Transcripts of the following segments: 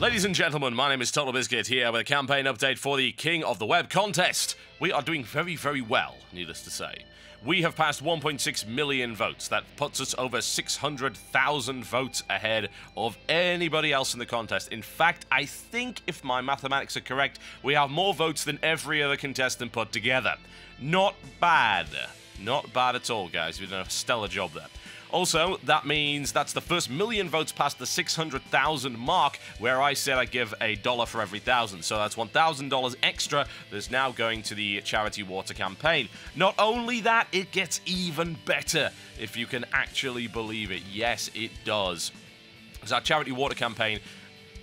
Ladies and gentlemen, my name is TotalBiscuit here with a campaign update for the King of the Web contest. We are doing very, very well, needless to say. We have passed 1.6 million votes. That puts us over 600,000 votes ahead of anybody else in the contest. In fact, I think, if my mathematics are correct, we have more votes than every other contestant put together. Not bad. Not bad at all, guys. We've done a stellar job there. Also, that means that's the first million votes past the 600,000 mark, where I said I'd give $1 for every 1,000. So that's $1,000 extra that's now going to the charity water campaign. Not only that, it gets even better, if you can actually believe it. Yes, it does. Because our charity water campaign,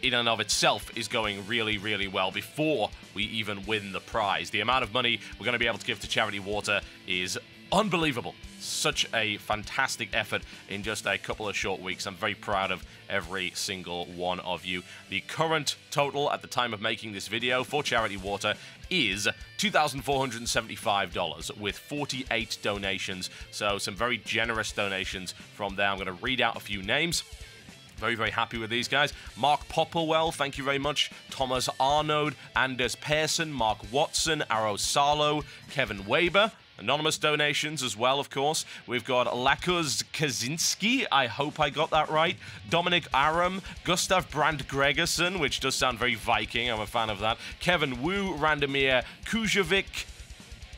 in and of itself, is going really, really well before we even win the prize. The amount of money we're going to be able to give to charity water is unbelievable. Such a fantastic effort in just a couple of short weeks. I'm very proud of every single one of you. The current total at the time of making this video for charity water is $2,475 with 48 donations. So some very generous donations from there. I'm going to read out a few names. Very, very happy with these guys. Mark Popplewell, thank you very much. Thomas Arnold, Anders Persson, Mark Watson, Arrow Salo, Kevin Weber. Anonymous donations as well, of course. We've got Lakuz Kaczynski, I hope I got that right. Dominic Aram, Gustav Brandt Gregerson, which does sound very Viking, I'm a fan of that. Kevin Wu, Randomir Kujovic,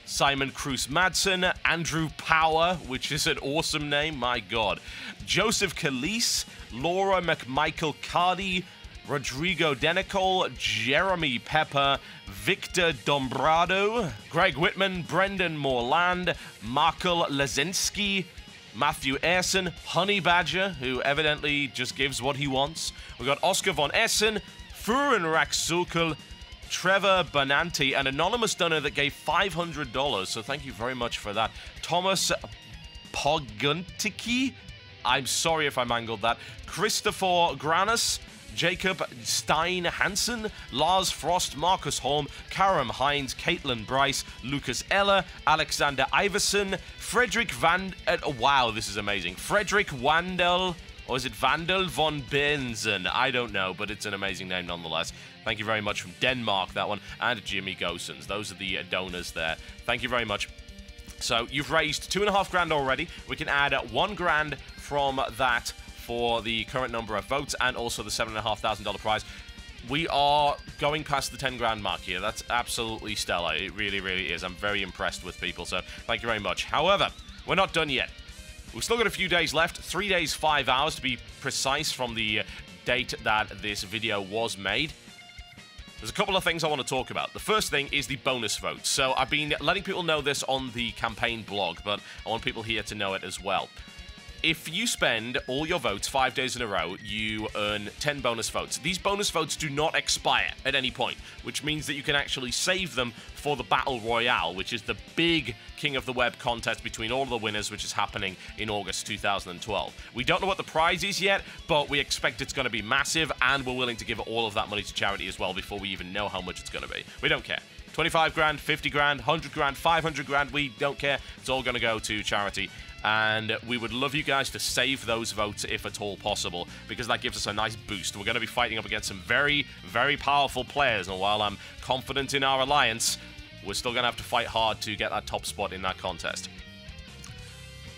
Simon Cruz Madsen, Andrew Power, which is an awesome name, my god. Joseph Calise, Laura McMichael Cardi, Rodrigo Denicol, Jeremy Pepper, Victor Dombrado, Greg Whitman, Brendan Morland, Markel Lazinski, Matthew Essen, Honey Badger, who evidently just gives what he wants. We've got Oscar von Essen, Furen Raksukul, Trevor Bonanti, an anonymous donor that gave $500, so thank you very much for that. Thomas Poguntiki, I'm sorry if I mangled that. Christopher Granus, Jacob Stein Hansen, Lars Frost, Marcus Holm, Karam Hines, Caitlin Bryce, Lucas Eller, Alexander Iverson, Frederick Van... wow, this is amazing. Frederick Wandel, or is it Vandel von Benzen? I don't know, but it's an amazing name nonetheless. Thank you very much from Denmark, that one, and Jimmy Gosens. Those are the donors there. Thank you very much. So you've raised $2.5 grand already. We can add $1 grand from that for the current number of votes and also the $7,500 prize. We are going past the 10 grand mark here. That's absolutely stellar. It really, really is. I'm very impressed with people, so thank you very much. However, we're not done yet. We've still got a few days left. 3 days, 5 hours to be precise from the date that this video was made. There's a couple of things I want to talk about. The first thing is the bonus votes. So I've been letting people know this on the campaign blog, but I want people here to know it as well. If you spend all your votes 5 days in a row, you earn 10 bonus votes. These bonus votes do not expire at any point, which means that you can actually save them for the Battle Royale, which is the big King of the Web contest between all of the winners, which is happening in August 2012. We don't know what the prize is yet, but we expect it's going to be massive, and we're willing to give all of that money to charity as well before we even know how much it's going to be. We don't care. 25 grand, 50 grand, 100 grand, 500 grand, we don't care. It's all going to go to charity. And we would love you guys to save those votes if at all possible, because that gives us a nice boost. We're going to be fighting up against some very, very powerful players, and while I'm confident in our alliance, we're still going to have to fight hard to get that top spot in that contest.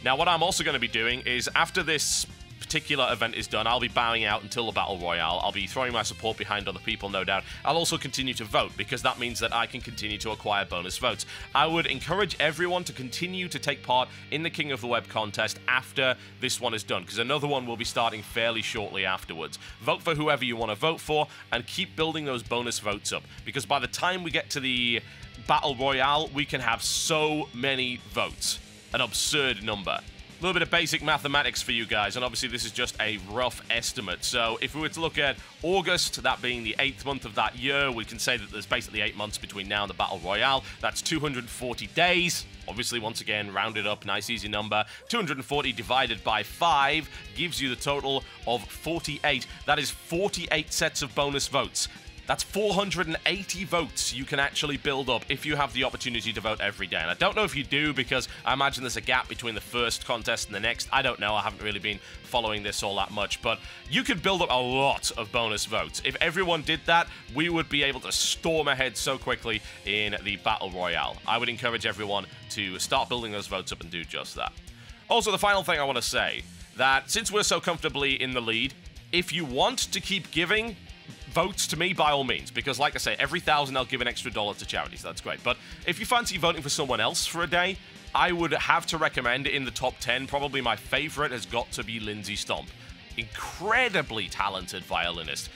Now, what I'm also going to be doing is, after this particular event is done, I'll be bowing out until the Battle Royale. I'll be throwing my support behind other people, no doubt. I'll also continue to vote, because that means that I can continue to acquire bonus votes. I would encourage everyone to continue to take part in the King of the Web contest after this one is done, because another one will be starting fairly shortly afterwards. Vote for whoever you want to vote for, and keep building those bonus votes up, because by the time we get to the Battle Royale, we can have so many votes. An absurd number. A little bit of basic mathematics for you guys, and obviously this is just a rough estimate. So if we were to look at August, that being the 8th month of that year, we can say that there's basically 8 months between now and the Battle Royale. That's 240 days. Obviously, once again, rounded up, nice easy number. 240 divided by 5 gives you the total of 48. That is 48 sets of bonus votes. That's 480 votes you can actually build up if you have the opportunity to vote every day. And I don't know if you do, because I imagine there's a gap between the first contest and the next. I don't know. I haven't really been following this all that much. But you could build up a lot of bonus votes. If everyone did that, we would be able to storm ahead so quickly in the Battle Royale. I would encourage everyone to start building those votes up and do just that. Also, the final thing I want to say, that since we're so comfortably in the lead, if you want to keep giving votes to me, by all means, because like I say, every 1,000 I'll give an extra $1 to charity, so that's great. But if you fancy voting for someone else for a day, I would have to recommend in the top 10, probably my favorite has got to be Lindsay Stomp. Incredibly talented violinist.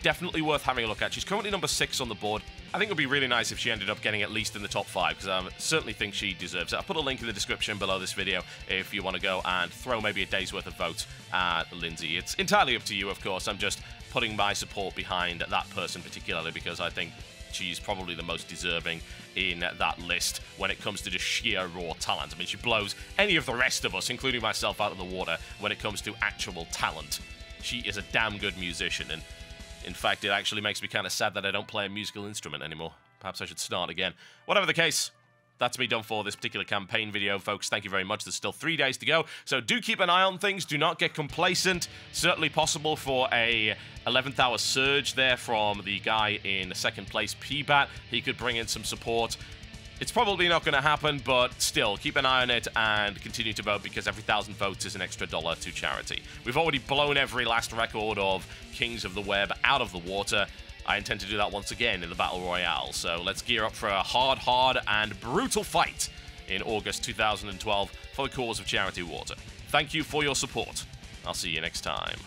Definitely worth having a look at. She's currently number 6 on the board. I think it would be really nice if she ended up getting at least in the top 5, because I certainly think she deserves it. I'll put a link in the description below this video if you want to go and throw maybe a day's worth of votes at Lindsay. It's entirely up to you, of course. I'm just putting my support behind that person particularly because I think she's probably the most deserving in that list when it comes to just sheer raw talent. I mean, she blows any of the rest of us, including myself, out of the water when it comes to actual talent. She is a damn good musician, and in fact, it actually makes me kind of sad that I don't play a musical instrument anymore. Perhaps I should start again. Whatever the case, that's me done for this particular campaign video, folks. Thank you very much. There's still 3 days to go, so do keep an eye on things. Do not get complacent. Certainly possible for a 11th hour surge there from the guy in second place, PBAT. He could bring in some support. It's probably not going to happen, but still, keep an eye on it and continue to vote, because every 1,000 votes is an extra $1 to charity. We've already blown every last record of Kings of the Web out of the water. I intend to do that once again in the Battle Royale, so let's gear up for a hard and brutal fight in August 2012 for the cause of Charity Water. Thank you for your support. I'll see you next time.